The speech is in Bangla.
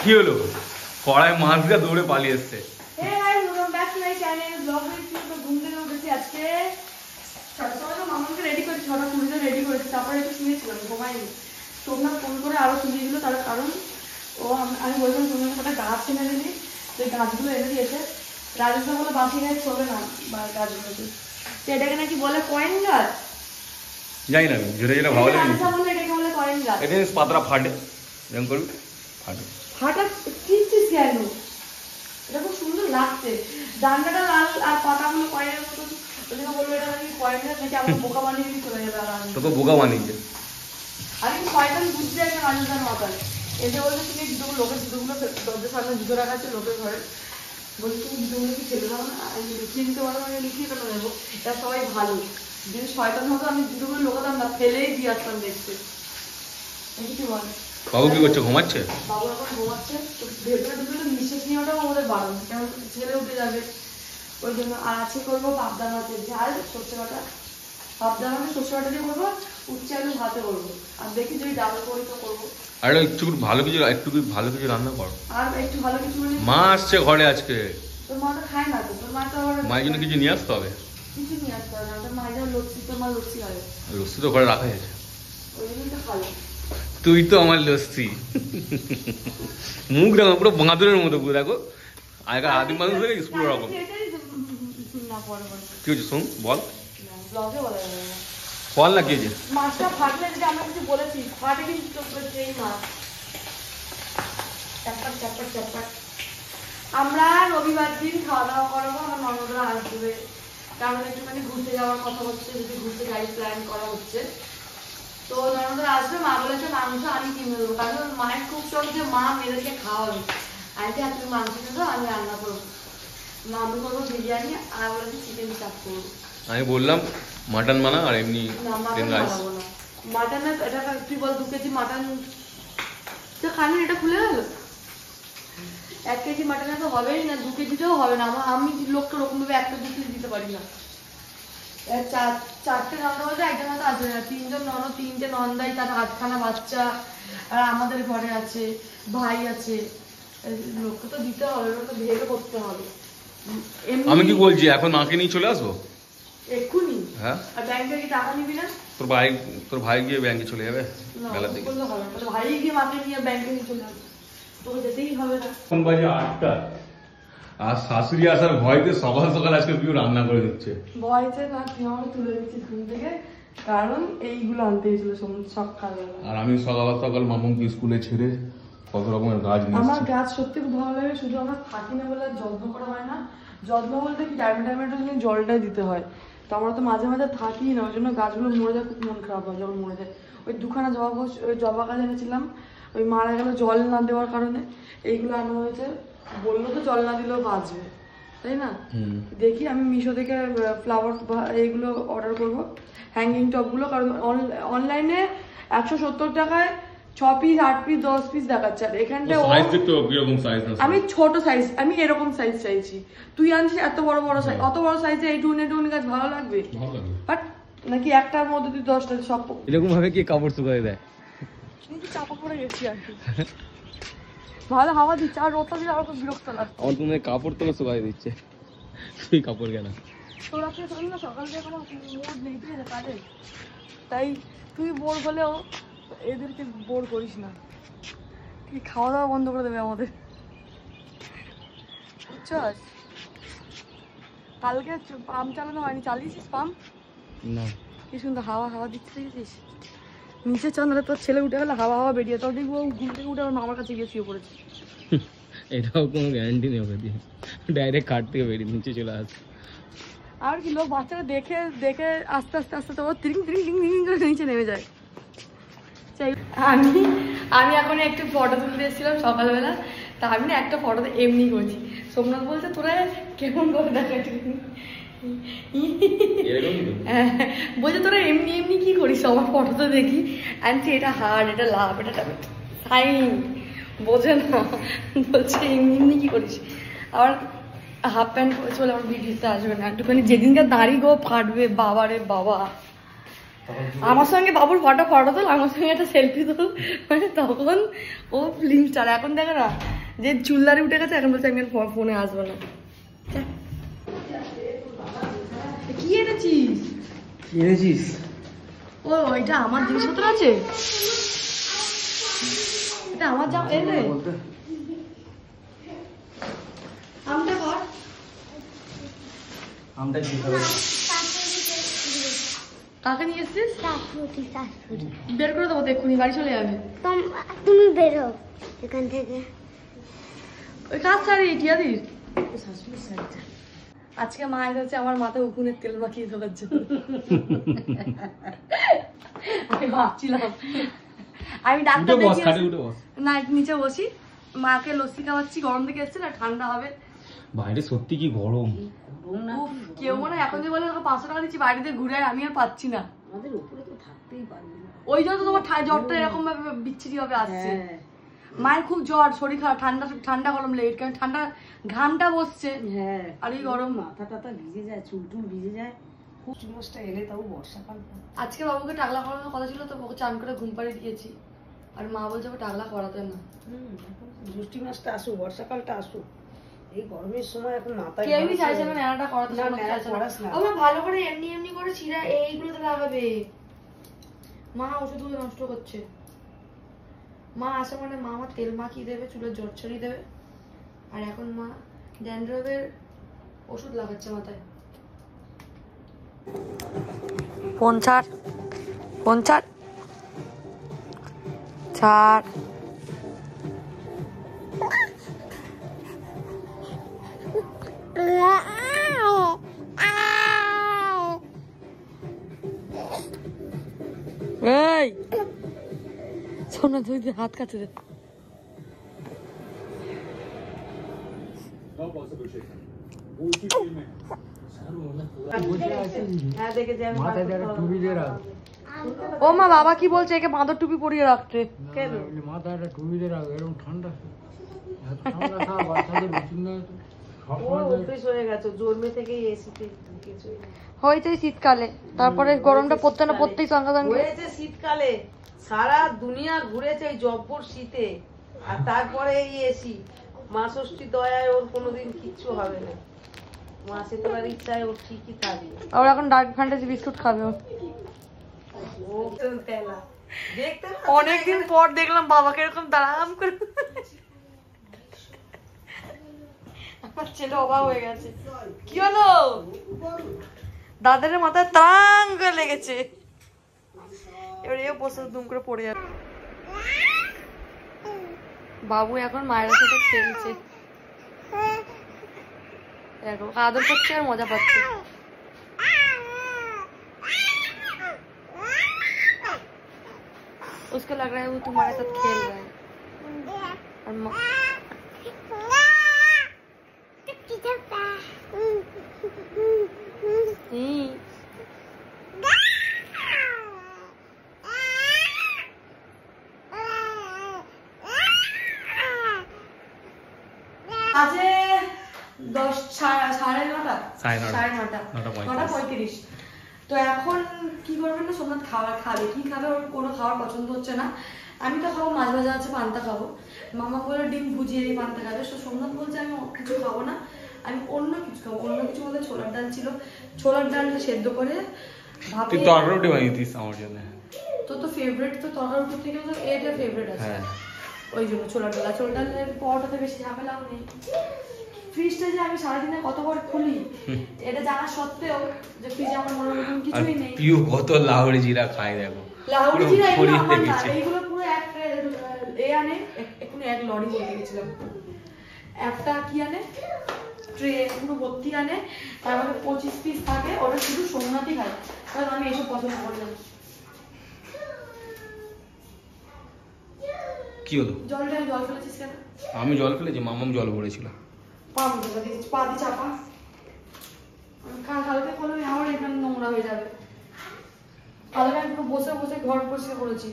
কি হলো? কড়াই মাছ দিয়ে দৌড়ে পালিয়ে এসছে। রেডি করেছি, 6:20 রেডি করেছি, তারপরে একটু শুনেছিলাম, ঘুমাইনি। সোমনাথ ফোন করে আরো শুনিয়ে দিল, তার কারণ ও আমি বললাম সোমনাথ একটা গাছ এনে দিলি, সেই গাছগুলো এনে দিয়েছে। রাজস্থান বলে বাসি গাছ চলে না গাছগুলোতে, তো এটাকে নাকি বলে কয়েন গাছ। জানি না, যেটা যেটা ভালো লাগে এটাকে বলে কয়েন গাছ। এটা পাতরা ফাটে, এরকম করবি ফাটে। ফাটা কিনছিস কেন? এটা খুব সুন্দর লাগছে, ডান্ডাটা লাল আর পাতাগুলো কয়েনের মতো। ওদেরকে বলবো এটা নাকি কয়েন গাছ, নাকি আমার বোকা বানিয়ে দিয়ে চলে যাবে। তোকে বোকা বানিয়েছে। আমি শয়তান বুঝতে আছে রাজস্থান মাথায়। এসে বলছে তুমি জুতোগুলো, লোকের জুতোগুলো দরজার সামনে জুতো রাখা আছে লোকের ঘরে, বলছি তুমি জুতোগুলো কি ছেড়ে দাও না, আমি লিখিয়ে দিতে পারবো, আমি লিখিয়ে কেন দেবো, এটা সবাই ভালো। যদি শয়তান হতো আমি জুতোগুলো লোকাতাম না, ফেলেই দিয়ে আসতাম দেখতে। কিছু বল। বাবু কি করছে? ঘুমাচ্ছে? বাবু এখন ঘুমাচ্ছে, তো ভেতরে ঢুকলে নিঃশ্বাস নেওয়াটাও আমাদের বাড়ানো, কারণ ছেলে উঠে যাবে ওই জন্য। আর আছে করবো পাবদা মাছের ঝাল, সর্ষে বাটা, পাবদা মাছের সর্ষে বাটা দিয়ে করবো, উচ্ছে আলু ভাতে করবো, আর দেখি যদি ডাল করি তো করবো। আর একটু ভালো কিছু রান্না করো। আর একটু ভালো কিছু মানে মা আসছে ঘরে আজকে। তোর মা তো খায় না তো, তোর মা তো আবার মায়ের জন্য কিছু নিয়ে আসতে হবে। কিছু নিয়ে আসতে হবে না, তোর মায়ের যেমন লস্যি, তোর মা লস্যি খাবে, লস্যি তো ঘরে রাখাই আছে, ওই জন্যই তো খাবে। তুই তো আমার লস্যি। মুখ দেখো পুরো বাঁদরের মতো, পুরো দেখো আগেকার আদিম মানুষ থেকে স্কুল রকম। কি হচ্ছে শোন, বল ব্লগে বলা যাবে না, বল না কি হয়েছে। মাছটা ফাটলে যে আমরা কিছু বলেছি, ফাটে কিন্তু এই মাছ চাপট চাপট চাপট। আমরা রবিবার দিন খাওয়া দাওয়া করবো, আমার ননদরা আসবে, কারণ একটুখানি ঘুরতে যাওয়ার কথা হচ্ছে, যদি ঘুরতে যাই প্ল্যান করা হচ্ছে, তো ননদরা আসবে। মা বলেছে মাংস আমি কিনে দেবো, কারণ মায়ের খুব শখ যে মা মেয়েদেরকে খাওয়াবে। আমি আর তুমি মাংস কিনে দাও, আমি রান্না করবো, আমি করবো বিরিয়ানি, আর বলেছে চিকেন চাপ করবো। আমি বললাম মাটন বানা, আর এমনি মাটনের এটা তুই বল 2 কেজি মাটন তো খালি, এটা খুলে গেল। 1 কেজি মাটনে তো হবেই না, 2 কেজিতেও হবে না, আমি লোকটা ওরকম ভাবে 1 কেজি দিতে পারি না। 4টে ননদ বলতে একজন মতো আসবে না, 3জন ননদ, 3টে নন্দাই, তার 8খানা বাচ্চা, আর আমাদের ঘরে আছে ভাই আছে, লোককে তো দিতে হবে, ওটা ভেবে করতে হবে। আমি কি বলছি, এখন মাকে নিয়ে চলে আসবো এক্ষুনি? হ্যাঁ। আর ব্যাংকে কি টাকা নিবি না? তোর ভাই গিয়ে ব্যাংকে চলে যাবে বেলা থেকে। ভাই গিয়ে মাকে নিয়ে ব্যাংকে নিয়ে চলে আসবে, তোকে যেতেই হবে না। এখন বাজে 8টা, আর শাশুড়ি আসার ভয়তে সকাল সকাল আজকে তুই রান্না করে দিচ্ছে। ভয়তে না, তুই আমাকে তুলে দিচ্ছিস ঘুম থেকে, কারণ এইগুলো আনতে গেছিল সকালবেলা। আর আমি সকাল সকাল মামুকে স্কুলে ছেড়ে কত রকমের গাছ নিয়ে আমার গাছ সত্যি খুব ভালো লাগে, শুধু আমরা থাকি না বলে যত্ন করা হয় না। যত্ন বলতে কি, টাইমে টাইমে জন্য জলটাই দিতে হয়, তো আমরা তো মাঝে মাঝে থাকি না, ওই জন্য গাছগুলো মরে যায়, খুব মন খারাপ হয় যখন মরে যায়। ওই 2খানা জবা গাছ এনেছিলাম, ওই মারা গেল জল না দেওয়ার কারণে। এইগুলো আনা হয়েছে, বললো তো জল না দিলেও বাঁচবে, তাই না? দেখি আমি মিশো থেকে ফ্লাওয়ার এইগুলো অর্ডার করবো, হ্যাঙ্গিং টপগুলো, কারণ অনলাইনে 170 টাকায় 6 পিস 8 পিস 10 পিস দেখাচ্ছে, আর এখানটায় আমি ছোট সাইজ, আমি এরকম সাইজ চাইছি, তুই আনছিস এত বড় বড় সাইজ, অত বড় সাইজে এই টুনি গাছ ভালো লাগবে? বাট নাকি একটার মধ্যে তুই 10টা সব এরকম ভাবে কি কাপড় শুকায় দেয়, চাপা পড়ে গেছি আর কি। ভালো হাওয়া দিচ্ছে, আর রোদটা দিলে আমার খুব বিরক্ত লাগছে। আমার তুমি কাপড় তো শুকায় দিচ্ছে, তুই কাপড় কেন? তোর আজকে শোন না, সকাল থেকে কোনো মুড নেই ঠিক আছে কাজে, তাই তুই বোর হলেও এদেরকে বোর করিস না, কি খাওয়া দাওয়া বন্ধ করে দেবে আমাদের, বুঝছস? কালকে পাম্প চালানো হয়নি, চালিয়েছিস পাম্প? না। কি সুন্দর হাওয়া দিচ্ছে, দেখেছিস? নিচে চাঁদলে তোর ছেলে উঠে গেলে হাওয়া বেরিয়ে, তোর দেখবো ঘুম থেকে উঠে আমার মামার কাছে গিয়ে শুয়ে পড়েছে। এটাও কোনো গ্যারান্টি নেই ওকে দিয়ে, ডাইরেক্ট খাট থেকে বেরিয়ে নিচে চলে আসে। আর কি, লোক বাচ্চারা দেখে দেখে আস্তে আস্তে আস্তে তো তিরিং তিরিং টিং টিং করে নিচে নেমে যায়। আমি এখন একটু ফটো তুলতে এসেছিলাম সকালবেলা, তা আমি না একটা ফটোতে এমনি করছি, সোমনাথ বলছে তোরা কেমন করে দেখাচ্ছিস, বলছে তোরা এমনি এমনি কি করিস আমার ফটোতে দেখি, আনছি এটা হার্ড, এটা লাভ, এটা সাইন, বোঝে না, বলছে এমনি এমনি কি করিস। আবার হাফ প্যান্ট পরে চলে আমার ভিডিওতে আসবে না, একটুখানি যেদিনকার দাড়ি গো ফাটবে, বাবা রে বাবা, আমার সঙ্গে বাবুর ফটো তোল, আমার সঙ্গে একটা সেলফি তোল, মানে তখন ও ফিল্ম স্টার। এখন দেখো না যে চুলদারি উঠে গেছে, এখন বলছে আমি ফোনে আসবো না। কি এনেছিস? ও এটা আমার জিনিসপত্র আছে, এটা আমার যা এলে আমটা কর, আমটা কি হবে? কাকে নিয়ে এসছিস? বের করে দেবো তো, এক্ষুনি বাড়ি চলে যাবে। তুমি বেরো এখান থেকে। ওই কাজ ছাড়ি টিয়াদির আজকে মা এসেছে আমার মাথায় উকুনের তেল মাখিয়ে দেওয়ার জন্য। আমি ভাবছিলাম আমি ডাক্তার না নিচে বসি, মাকে লস্যি খাওয়াচ্ছি, গরম থেকে এসছে না, ঠান্ডা হবে। বাইরে সত্যি কি গরম। কেউ মনে এখন যে বলে 500 টাকা দিচ্ছি বাইরে দিয়ে ঘুরে, আমি আর পাচ্ছি না। আমাদের উপরে তো থাকতেই পারবে না, ওই জন্য তো তোমার জ্বরটা এরকম ভাবে বিচ্ছিরি ভাবে আসছে। মায়ের খুব জ্বর, শরীর খারাপ, ঠান্ডা গরম লেগে, কারণ ঠান্ডা ঘামটা বসছে। হ্যাঁ আর এই গরম মাথা টাথা ভিজে যায়, চুল টুল ভিজে যায়। খুব মাসটা এলে তাও বর্ষাকাল। আজকে বাবুকে টাকলা করানোর কথা ছিল, তো ওকে চান করে ঘুম পাড়িয়ে দিয়েছি। আর মা বলছে টাকলা করাতে না। জ্যৈষ্ঠ মাসটা আসুক, বর্ষাকালটা আসুক, এই গরমের সময় এখন মাথায় কেউই চাইছে না নেড়াটা করাতে। না, নেড়া করাস না। আমরা ভালো করে এমনি করে ছিঁড়া এইগুলোতে লাগাবে। মা ওষুধগুলো নষ্ট করছে। মা আসে মানে মা আমার তেল মাখিয়ে দেবে, চুলের জট ছড়িয়ে দেবে। আর এখন মা ড্যান্ড্রফের ওষুধ লাগাচ্ছে মাথায়। ফোন ছাড়, ফোন ছাড়, ছাড়। এই শোনা, তুই হাত কাছে দে। ও মা, বাবা কি বলছে একে বাঁদর টুপি পরিয়ে রাখতে? কেন মাথায় একটা টুপি দিয়ে রাখ, এরকম ঠান্ডা অভ্যেস হয়ে গেছে, জন্মে থেকেই এসিতে হয়েছে শীতকালে, তারপরে গরমটা পড়তে না পড়তেই সঙ্গে সঙ্গে হয়েছে শীতকালে। সারা দুনিয়া ঘুরেছে এই জব্বর শীতে, আর তারপরে এই এসি। মা ষষ্ঠী দয়ায় ওর কোনোদিন কিচ্ছু হবে না, মা শীতলার ইচ্ছায় ওর ঠিকই থাকবে। আর এখন ডার্ক ফ্যান্টাসি বিস্কুট খাবে। ও তেলা দেখতে অনেকদিন পর দেখলাম বাবাকে এরকম দাঁড়াম করে। আমার ছেলে অবাক হয়ে গেছে। কি হলো? দাদার মাথায় তাং করে লেগেছে, এবার এও বসে দুম করে পড়ে যাবে। বাবু এখন মায়ের সাথে খেলছে, দেখো আদর করছে আর মজা পাচ্ছে। उसको लग रहा है वो तुम्हारे साथ खेल रहा है। और আজে 9:35। তো এখন কি করবে না, সোমনাথ খাবার খাবে, কি খাবে ওর কোনো খাবার পছন্দ হচ্ছে না। আমি তো খাবো মাছ ভাজা আছে, পান্তা খাবো। মামা বলে ডিম ভুজিয়ে দিয়ে পান্তা খাবে। তো সোমনাথ বলছে আমি কিছু খাবো না, আমি অন্য কিছু খাবো। অন্য কিছু বলতে ছোলার ডাল ছিল, ছোলার ডালটা সেদ্ধ করে ভাবে তরকারি বানিয়ে দিস আমার জন্য। তো ফেভারিট তো তরকারি থেকে তো এটা ফেভারিট আছে, ওই জন্য ছোলার ডালের পরোটাতে বেশি ঝামেলাও নেই। ফ্রিজটা যে আমি সারাদিনে কতবার খুলি এটা জানা সত্ত্বেও যে ফ্রিজে আমার মনে হয় কিছুই নেই। পিউ কত লাউড়ি জিরা খায় দেখো, লাউড়ি জিরা এগুলো আমার না, এইগুলো পুরো এক আনে, এখনো এক লরি বলতে গেছিলাম, একটা কি আনে ট্রে পুরো ভর্তি আনে, তার মধ্যে 25 পিস থাকে, ওটা শুধু সোমনাথই খায়, কারণ আমি এসব পছন্দ করি না। কি হলো? জল ফেলেছিস কেন? আমি জল ফেলেছি, মামাম জল ভরেছিল। পা দিয়ে চাপা, কালকে করলে আমার এখানে নোংরা হয়ে যাবে। কালকে আমি পুরো বসে বসে ঘর পরিষ্কার করেছি।